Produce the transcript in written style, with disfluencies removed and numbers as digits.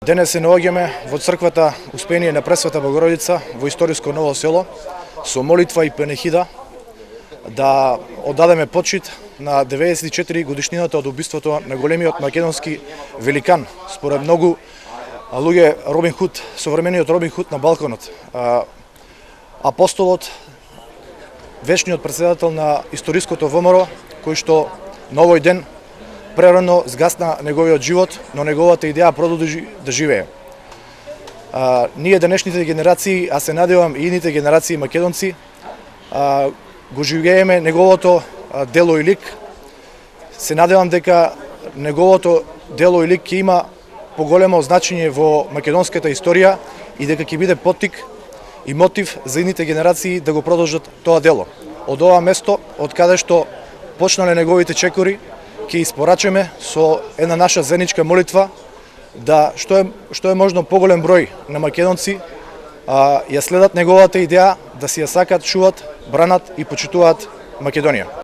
Денес се наоѓаме во црквата Успение на Пресвета Богородица во историско Ново село со молитва и панихида да оддадеме почит на 94 годишнината од убиството на големиот македонски великан, според многу луѓе Робин Худ, современиот Робин Худ на Балканот, апостолот, вечниот председател на историското ВМРО, кој што на овој ден прерано згасна неговиот живот, но неговата идеја продолжи да живее. Ние денешните генерации, а се надевам и ините генерации македонци, го живееме неговото дело и лик. Се надевам дека неговото дело и лик ќе има поголемо значење во македонската историја и дека ќе биде поттик и мотив за ините генерации да го продолжат тоа дело. Од ова место, од каде што почнале неговите чекори, ќе испорачаме со една наша заедничка молитва да што е можно поголем број на македонци ја следат неговата идеја да си ја сакат, чуват, бранат и почитуваат Македонија.